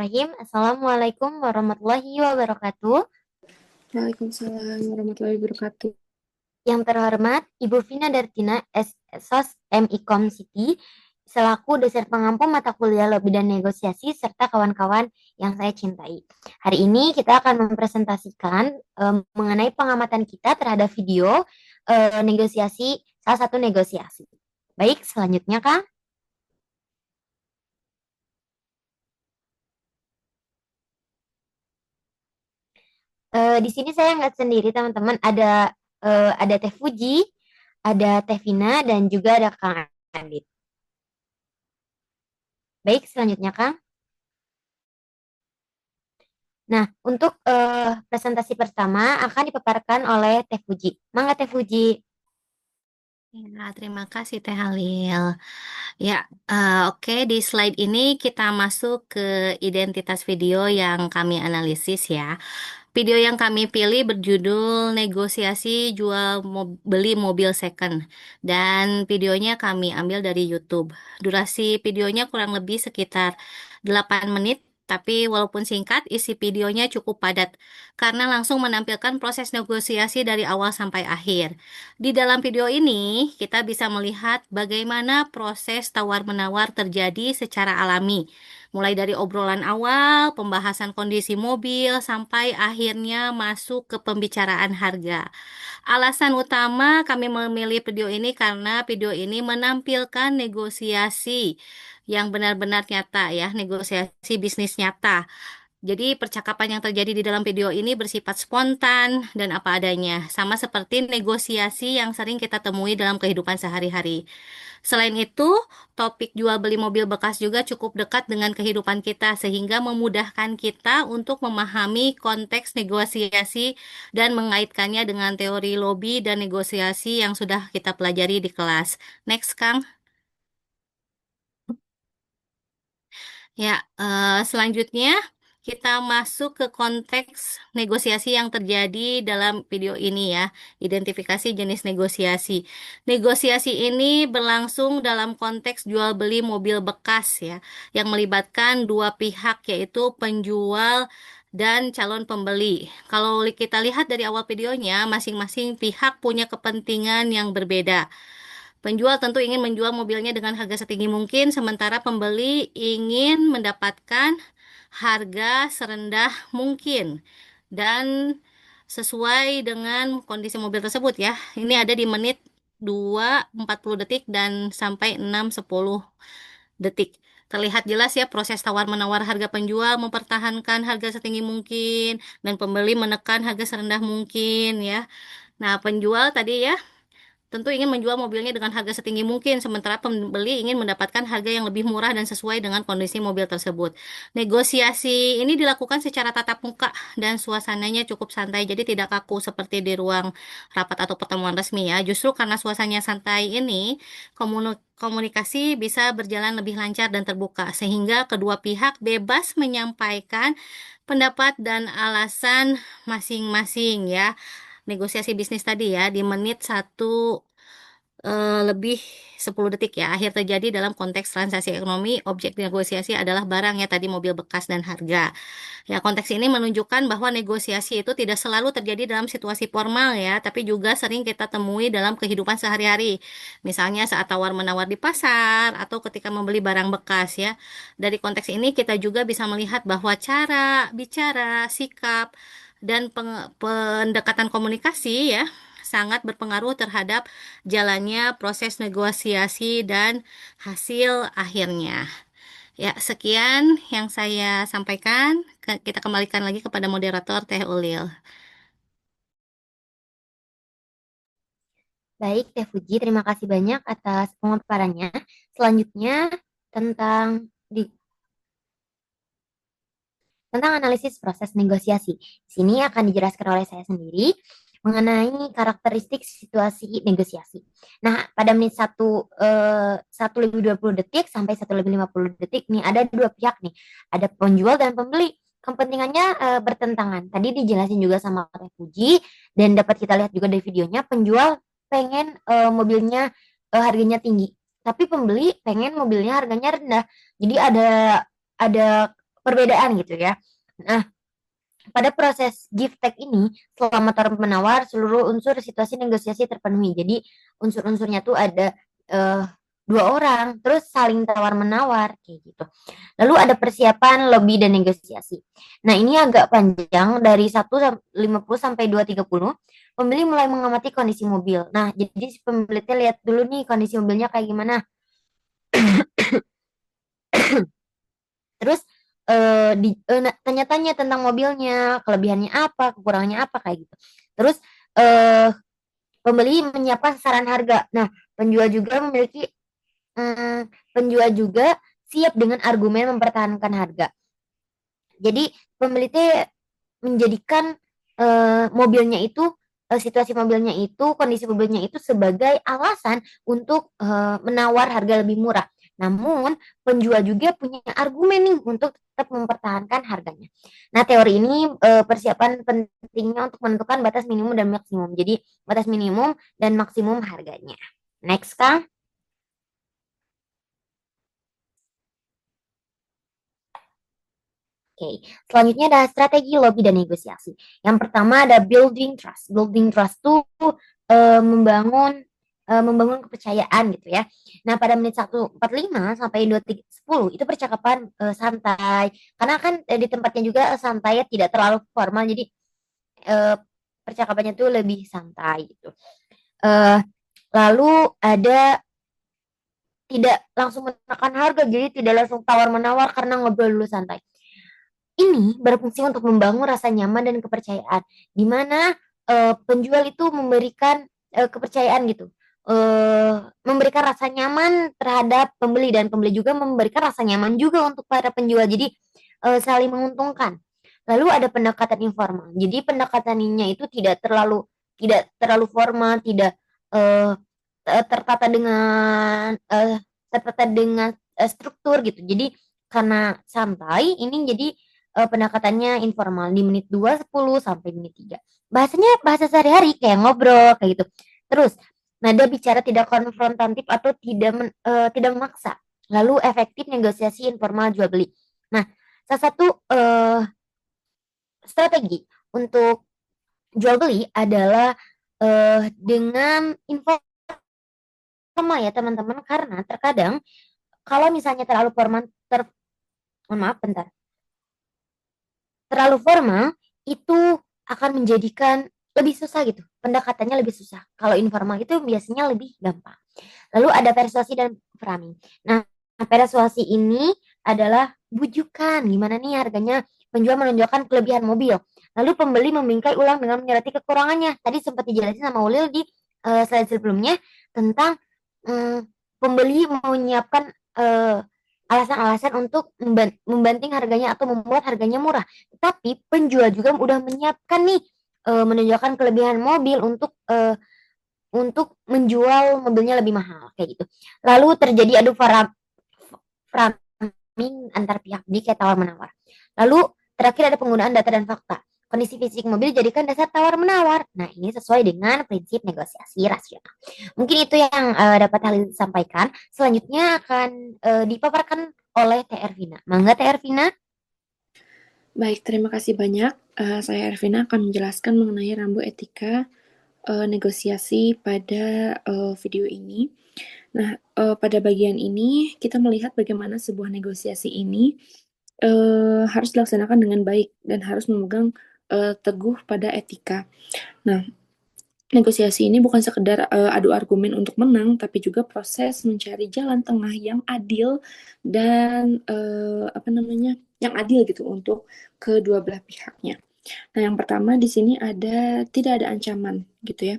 Bismillahirrahmanirrahim. Assalamualaikum warahmatullahi wabarakatuh. Waalaikumsalam warahmatullahi wabarakatuh. Yang terhormat Ibu Vina Dartina, SOS MIKOM City, selaku dosen pengampu mata kuliah lobi dan negosiasi serta kawan-kawan yang saya cintai. Hari ini kita akan mempresentasikan mengenai pengamatan kita terhadap video negosiasi, salah satu negosiasi. Baik, selanjutnya Kak. Di sini saya nggak sendiri teman-teman, ada Teh Fuji, ada Teh Vina, dan juga ada Kang Adit. Baik, selanjutnya Kang. Nah, untuk presentasi pertama akan dipaparkan oleh Teh Fuji. Mangga Teh Fuji. Ya, terima kasih Teh Halil. Ya, oke, di slide ini kita masuk ke identitas video yang kami analisis ya. Video yang kami pilih berjudul Negosiasi Beli Mobil Second, dan videonya kami ambil dari YouTube. Durasi videonya kurang lebih sekitar 8 menit, tapi walaupun singkat, isi videonya cukup padat karena langsung menampilkan proses negosiasi dari awal sampai akhir. Di dalam video ini, kita bisa melihat bagaimana proses tawar-menawar terjadi secara alami, mulai dari obrolan awal, pembahasan kondisi mobil, sampai akhirnya masuk ke pembicaraan harga. Alasan utama kami memilih video ini karena video ini menampilkan negosiasi yang benar-benar nyata ya, negosiasi bisnis nyata. Jadi percakapan yang terjadi di dalam video ini bersifat spontan dan apa adanya, sama seperti negosiasi yang sering kita temui dalam kehidupan sehari-hari. Selain itu, topik jual beli mobil bekas juga cukup dekat dengan kehidupan kita sehingga memudahkan kita untuk memahami konteks negosiasi dan mengaitkannya dengan teori lobby dan negosiasi yang sudah kita pelajari di kelas. Next, Kang. Ya, selanjutnya kita masuk ke konteks negosiasi yang terjadi dalam video ini ya. Identifikasi jenis negosiasi. Negosiasi ini berlangsung dalam konteks jual beli mobil bekas ya, yang melibatkan dua pihak yaitu penjual dan calon pembeli. Kalau kita lihat dari awal videonya, masing-masing pihak punya kepentingan yang berbeda. Penjual tentu ingin menjual mobilnya dengan harga setinggi mungkin, sementara pembeli ingin mendapatkan harga serendah mungkin dan sesuai dengan kondisi mobil tersebut ya. Ini ada di menit 2:40 detik dan sampai 6:10 detik. Terlihat jelas ya proses tawar-menawar harga penjual mempertahankan harga setinggi mungkin dan pembeli menekan harga serendah mungkin ya. Nah, penjual tadi ya tentu ingin menjual mobilnya dengan harga setinggi mungkin, sementara pembeli ingin mendapatkan harga yang lebih murah dan sesuai dengan kondisi mobil tersebut. Negosiasi ini dilakukan secara tatap muka dan suasananya cukup santai, jadi tidak kaku seperti di ruang rapat atau pertemuan resmi ya. Justru karena suasananya santai ini, komunikasi bisa berjalan lebih lancar dan terbuka, sehingga kedua pihak bebas menyampaikan pendapat dan alasan masing-masing ya. Negosiasi bisnis tadi ya di menit 1 lebih 10 detik ya. Akhir terjadi dalam konteks transaksi ekonomi, objek negosiasi adalah barang ya tadi mobil bekas dan harga. Ya, konteks ini menunjukkan bahwa negosiasi itu tidak selalu terjadi dalam situasi formal ya, tapi juga sering kita temui dalam kehidupan sehari-hari. Misalnya saat tawar-menawar di pasar atau ketika membeli barang bekas ya. Dari konteks ini kita juga bisa melihat bahwa cara bicara, sikap, dan pendekatan komunikasi ya sangat berpengaruh terhadap jalannya proses negosiasi dan hasil akhirnya. Ya, sekian yang saya sampaikan. Kita kembalikan lagi kepada moderator Teh Ulil. Baik, Teh Fuji, terima kasih banyak atas pemaparannya. Selanjutnya tentang di, tentang analisis proses negosiasi. Di sini akan dijelaskan oleh saya sendiri mengenai karakteristik situasi negosiasi. Nah, pada menit 1 lebih 20 detik sampai 1 lebih 50 detik nih ada dua pihak nih, ada penjual dan pembeli. Kepentingannya bertentangan. Tadi dijelasin juga sama Teh Puji dan dapat kita lihat juga dari videonya, penjual pengen mobilnya harganya tinggi, tapi pembeli pengen mobilnya harganya rendah. Jadi ada perbedaan gitu ya. Nah, pada proses give take ini, selama tawar menawar, seluruh unsur situasi negosiasi terpenuhi. Jadi unsur-unsurnya tuh ada eh, dua orang, terus saling tawar menawar kayak gitu. Lalu ada persiapan lobby dan negosiasi. Nah, ini agak panjang dari 1:50 sampai 2:30. Pembeli mulai mengamati kondisi mobil. Nah, jadi si pembeli teh lihat dulu nih kondisi mobilnya kayak gimana. Terus tanya-tanya tentang mobilnya, kelebihannya apa, kekurangannya apa kayak gitu. Terus eh, pembeli menyiapkan saran harga. Nah, penjual juga memiliki penjual juga siap dengan argumen mempertahankan harga. Jadi pembeli teh menjadikan mobilnya itu situasi mobilnya itu, kondisi mobilnya itu sebagai alasan untuk menawar harga lebih murah. Namun penjual juga punya argumen nih untuk tetap mempertahankan harganya. Nah, teori ini persiapan pentingnya untuk menentukan batas minimum dan maksimum. Jadi batas minimum dan maksimum harganya. Next, Kang. Oke, selanjutnya ada strategi lobby dan negosiasi. Yang pertama ada building trust. Building trust itu membangun kepercayaan gitu ya. Nah, pada menit 1:45 sampai 2:10 itu percakapan santai. Karena kan di tempatnya juga santai ya, tidak terlalu formal. Jadi eh, percakapannya tuh lebih santai gitu. Eh, lalu ada tidak langsung menekan harga, jadi tidak langsung tawar menawar karena ngobrol dulu santai. Ini berfungsi untuk membangun rasa nyaman dan kepercayaan, di mana penjual itu memberikan kepercayaan gitu, memberikan rasa nyaman terhadap pembeli dan pembeli juga memberikan rasa nyaman juga untuk para penjual. Jadi saling menguntungkan. Lalu ada pendekatan informal. Jadi pendekatannya itu tidak terlalu formal, tidak eh, tertata dengan struktur gitu. Jadi karena santai, ini jadi pendekatannya informal di menit 2:10 sampai menit 3. Bahasanya bahasa sehari-hari kayak ngobrol kayak gitu. Terus nada bicara tidak konfrontatif atau tidak memaksa. Lalu efektif negosiasi informal jual beli. Nah, salah satu strategi untuk jual beli adalah dengan informal ya teman-teman, karena terkadang kalau misalnya terlalu formal maaf bentar, terlalu formal itu akan menjadikan lebih susah gitu. Pendekatannya lebih susah. Kalau informal itu biasanya lebih gampang. Lalu ada persuasi dan framing. Nah, persuasi ini adalah bujukan. Gimana nih harganya? Penjual menunjukkan kelebihan mobil. Lalu pembeli membingkai ulang dengan menyoroti kekurangannya. Tadi sempat dijelasin sama Ulil di slide sebelumnya tentang mm, pembeli mau menyiapkan alasan-alasan untuk membanting harganya atau membuat harganya murah. Tapi penjual juga udah menyiapkan nih menunjukkan kelebihan mobil untuk menjual mobilnya lebih mahal kayak gitu. Lalu terjadi adu framing antar pihak di kayak tawar menawar. Lalu terakhir ada penggunaan data dan fakta. Kondisi fisik mobil dijadikan dasar tawar menawar. Nah, ini sesuai dengan prinsip negosiasi rasional. Mungkin itu yang dapat hal disampaikan. Selanjutnya akan dipaparkan oleh TR Vina. Mangga TR Vina. Baik, terima kasih banyak. Saya Ervina akan menjelaskan mengenai rambu etika negosiasi pada video ini. Nah, pada bagian ini kita melihat bagaimana sebuah negosiasi ini harus dilaksanakan dengan baik dan harus memegang teguh pada etika. Nah, negosiasi ini bukan sekedar adu argumen untuk menang, tapi juga proses mencari jalan tengah yang adil dan yang adil gitu untuk kedua belah pihaknya. Nah, yang pertama di sini tidak ada ancaman gitu ya.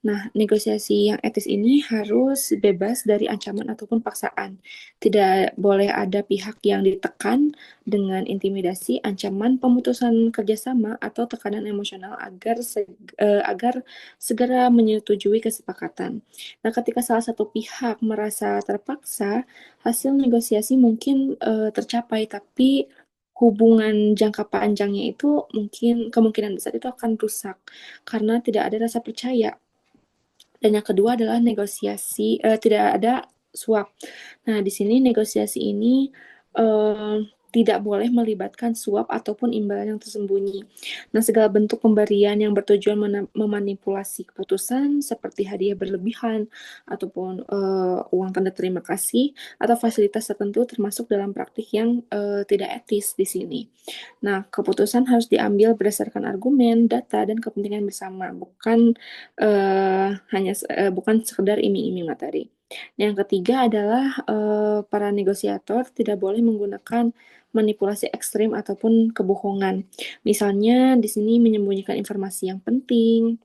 Nah, negosiasi yang etis ini harus bebas dari ancaman ataupun paksaan. Tidak boleh ada pihak yang ditekan dengan intimidasi, ancaman, pemutusan kerjasama, atau tekanan emosional agar segera menyetujui kesepakatan. Nah, ketika salah satu pihak merasa terpaksa, hasil negosiasi mungkin tercapai, tapi hubungan jangka panjangnya itu mungkin kemungkinan besar itu akan rusak karena tidak ada rasa percaya. Dan yang kedua adalah tidak ada suap. Nah, di sini negosiasi ini tidak boleh melibatkan suap ataupun imbalan yang tersembunyi. Nah, segala bentuk pemberian yang bertujuan memanipulasi keputusan seperti hadiah berlebihan ataupun uang tanda terima kasih atau fasilitas tertentu termasuk dalam praktik yang tidak etis di sini. Nah, keputusan harus diambil berdasarkan argumen, data, dan kepentingan bersama, bukan sekedar iming-iming materi. Yang ketiga adalah para negosiator tidak boleh menggunakan manipulasi ekstrim ataupun kebohongan. Misalnya di sini menyembunyikan informasi yang penting,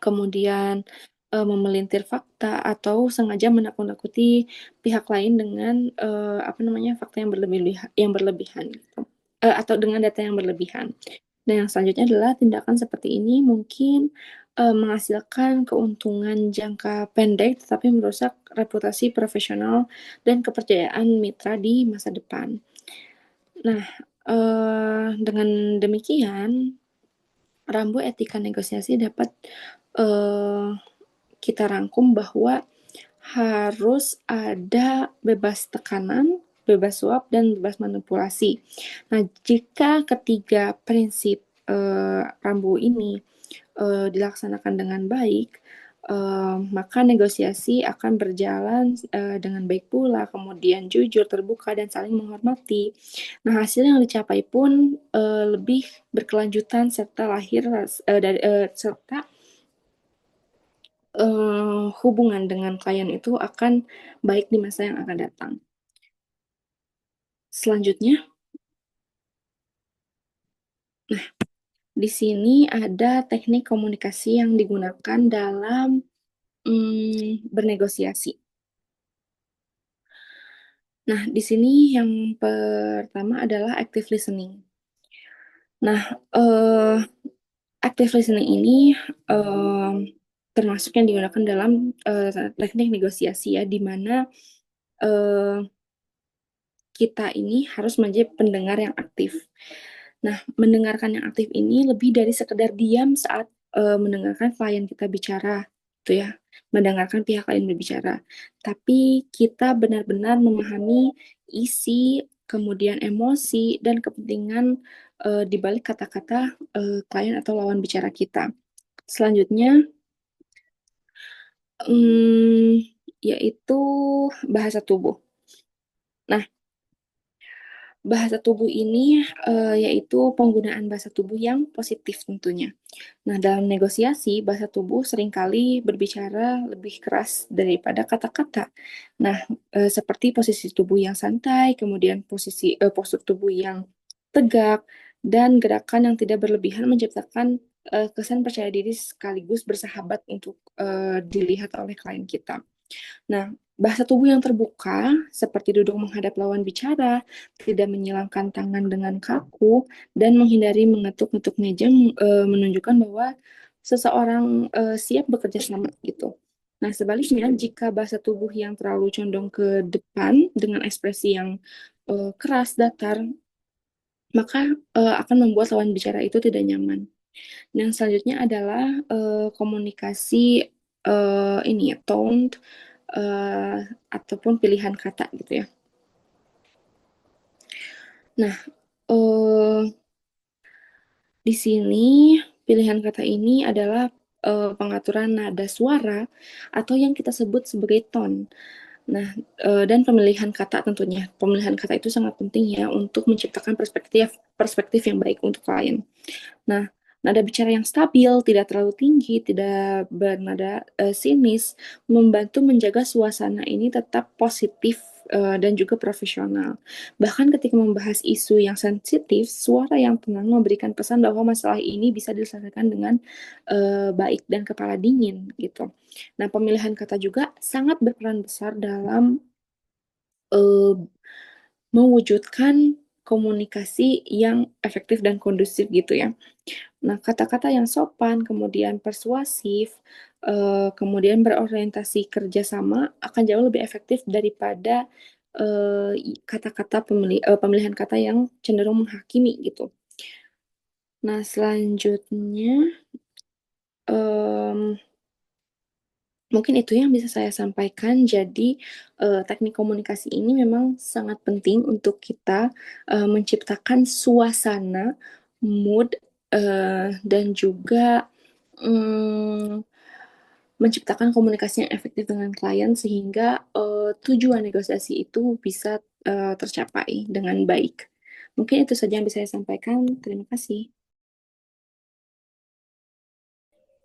kemudian memelintir fakta atau sengaja menakut-nakuti pihak lain dengan fakta yang berlebihan gitu. Atau dengan data yang berlebihan. Nah, yang selanjutnya adalah tindakan seperti ini mungkin menghasilkan keuntungan jangka pendek tetapi merusak reputasi profesional dan kepercayaan mitra di masa depan. Nah, dengan demikian rambu etika negosiasi dapat kita rangkum bahwa harus ada bebas tekanan, bebas suap, dan bebas manipulasi. Nah, jika ketiga prinsip rambu ini dilaksanakan dengan baik, maka negosiasi akan berjalan dengan baik pula, kemudian jujur, terbuka, dan saling menghormati. Nah, hasil yang dicapai pun lebih berkelanjutan serta hubungan dengan klien itu akan baik di masa yang akan datang. Selanjutnya, nah, di sini ada teknik komunikasi yang digunakan dalam bernegosiasi. Nah, di sini yang pertama adalah active listening. Nah, active listening ini termasuk yang digunakan dalam teknik negosiasi ya, di mana kita ini harus menjadi pendengar yang aktif. Nah, mendengarkan yang aktif ini lebih dari sekedar diam saat mendengarkan klien kita bicara, gitu ya, mendengarkan pihak lain berbicara. Tapi kita benar-benar memahami isi, kemudian emosi, dan kepentingan di balik kata-kata klien atau lawan bicara kita. Selanjutnya, yaitu bahasa tubuh. Nah, bahasa tubuh ini yaitu penggunaan bahasa tubuh yang positif tentunya. Nah, dalam negosiasi, bahasa tubuh seringkali berbicara lebih keras daripada kata-kata. Nah, seperti posisi tubuh yang santai, kemudian postur tubuh yang tegak, dan gerakan yang tidak berlebihan menciptakan kesan percaya diri sekaligus bersahabat untuk dilihat oleh klien kita. Nah, bahasa tubuh yang terbuka, seperti duduk menghadap lawan bicara, tidak menyilangkan tangan dengan kaku, dan menghindari mengetuk-ngetuk meja, menunjukkan bahwa seseorang siap bekerja sama gitu. Nah, sebaliknya, jika bahasa tubuh yang terlalu condong ke depan dengan ekspresi yang keras, datar, maka akan membuat lawan bicara itu tidak nyaman. Yang selanjutnya adalah komunikasi ini ya, tone ataupun pilihan kata gitu ya. Nah, di sini pilihan kata ini adalah pengaturan nada suara atau yang kita sebut sebagai tone. Nah, dan pemilihan kata tentunya. Pemilihan kata itu sangat penting ya untuk menciptakan perspektif yang baik untuk klien. Nah, nada bicara yang stabil, tidak terlalu tinggi, tidak bernada sinis, membantu menjaga suasana ini tetap positif dan juga profesional. Bahkan ketika membahas isu yang sensitif, suara yang tenang memberikan pesan bahwa masalah ini bisa diselesaikan dengan baik dan kepala dingin gitu. Nah, pemilihan kata juga sangat berperan besar dalam mewujudkan komunikasi yang efektif dan kondusif gitu ya. Nah, kata-kata yang sopan, kemudian persuasif, kemudian berorientasi kerjasama akan jauh lebih efektif daripada pemilihan kata yang cenderung menghakimi gitu. Nah, selanjutnya Mungkin itu yang bisa saya sampaikan. Jadi, teknik komunikasi ini memang sangat penting untuk kita menciptakan suasana, mood, dan juga menciptakan komunikasi yang efektif dengan klien sehingga tujuan negosiasi itu bisa tercapai dengan baik. Mungkin itu saja yang bisa saya sampaikan. Terima kasih.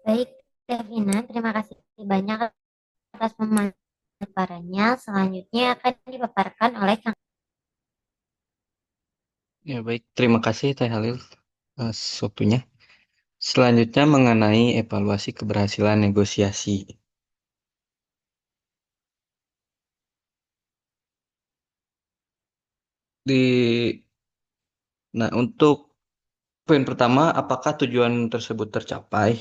Baik, Devina, terima kasih banyak atas pemaparannya. Selanjutnya akan dipaparkan oleh Kang. Ya, baik. Terima kasih Teh Halil waktunya. Selanjutnya mengenai evaluasi keberhasilan negosiasi. Nah, untuk poin pertama, apakah tujuan tersebut tercapai?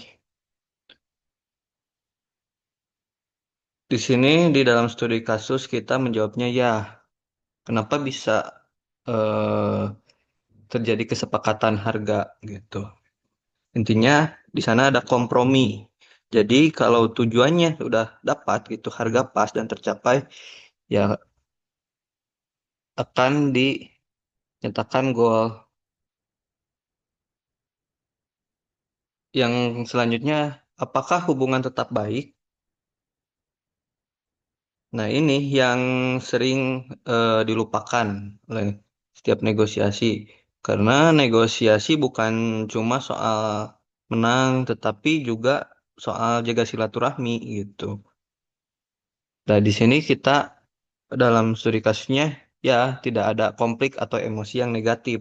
Di sini di dalam studi kasus kita menjawabnya ya. Kenapa bisa terjadi kesepakatan harga gitu? Intinya di sana ada kompromi. Jadi kalau tujuannya sudah dapat gitu, harga pas dan tercapai, ya akan dinyatakan goal. Yang selanjutnya, apakah hubungan tetap baik? Nah, ini yang sering dilupakan oleh setiap negosiasi. Karena negosiasi bukan cuma soal menang, tetapi juga soal jaga silaturahmi gitu. Nah, di sini kita dalam studi kasusnya, ya tidak ada konflik atau emosi yang negatif.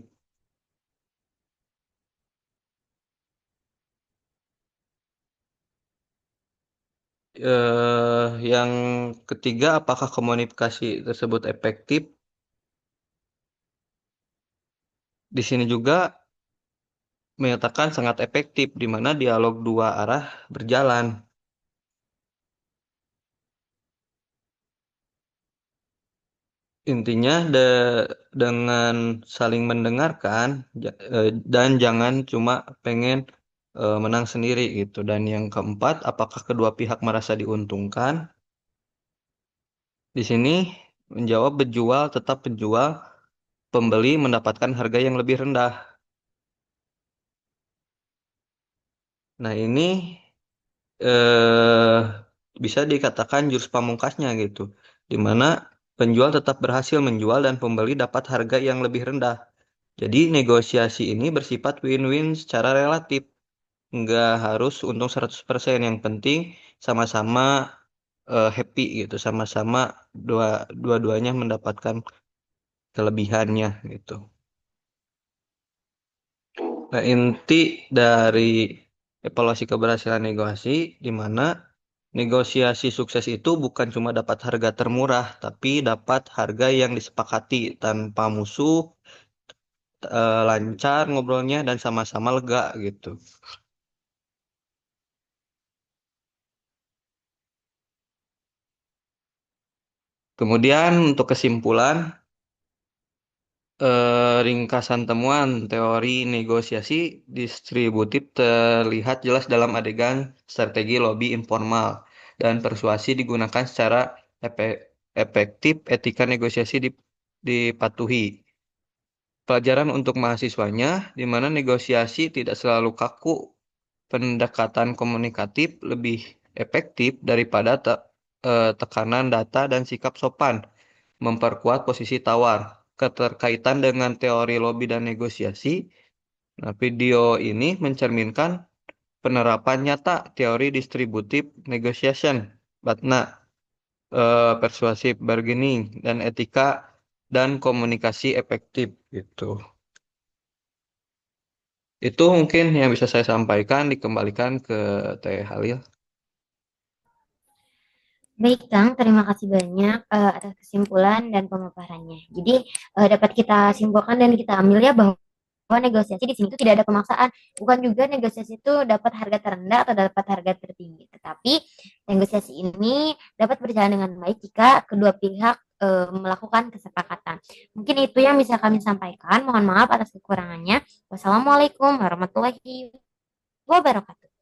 Yang ketiga, apakah komunikasi tersebut efektif? Di sini juga menyatakan sangat efektif, di mana dialog dua arah berjalan. Intinya dengan saling mendengarkan dan jangan cuma pengen menang sendiri gitu. Dan yang keempat, apakah kedua pihak merasa diuntungkan? Di sini menjawab penjual tetap penjual, pembeli mendapatkan harga yang lebih rendah. Nah, ini eh, bisa dikatakan jurus pamungkasnya gitu, di mana penjual tetap berhasil menjual dan pembeli dapat harga yang lebih rendah. Jadi negosiasi ini bersifat win-win secara relatif, nggak harus untung 100%. Yang penting sama-sama happy gitu, sama-sama dua-duanya mendapatkan kelebihannya gitu. Nah, inti dari evaluasi keberhasilan negosiasi di mana negosiasi sukses itu bukan cuma dapat harga termurah, tapi dapat harga yang disepakati tanpa musuh, lancar ngobrolnya dan sama-sama lega gitu. Kemudian untuk kesimpulan, ringkasan temuan teori negosiasi distributif terlihat jelas dalam adegan strategi lobby informal dan persuasi digunakan secara efektif, etika negosiasi dipatuhi. Pelajaran untuk mahasiswanya, di mana negosiasi tidak selalu kaku, pendekatan komunikatif lebih efektif daripada tekanan data dan sikap sopan, memperkuat posisi tawar. Keterkaitan dengan teori lobby dan negosiasi, nah, video ini mencerminkan penerapan nyata teori distributive negotiation, BATNA, persuasive bargaining, dan etika dan komunikasi efektif gitu. Itu mungkin yang bisa saya sampaikan, dikembalikan ke Teh Halil. Baik, Kang, terima kasih banyak atas kesimpulan dan pemaparannya. Jadi dapat kita simpulkan dan kita ambil ya bahwa negosiasi di sini itu tidak ada pemaksaan, bukan juga negosiasi itu dapat harga terendah atau dapat harga tertinggi, tetapi negosiasi ini dapat berjalan dengan baik jika kedua pihak melakukan kesepakatan. Mungkin itu yang bisa kami sampaikan. Mohon maaf atas kekurangannya. Wassalamualaikum warahmatullahi wabarakatuh.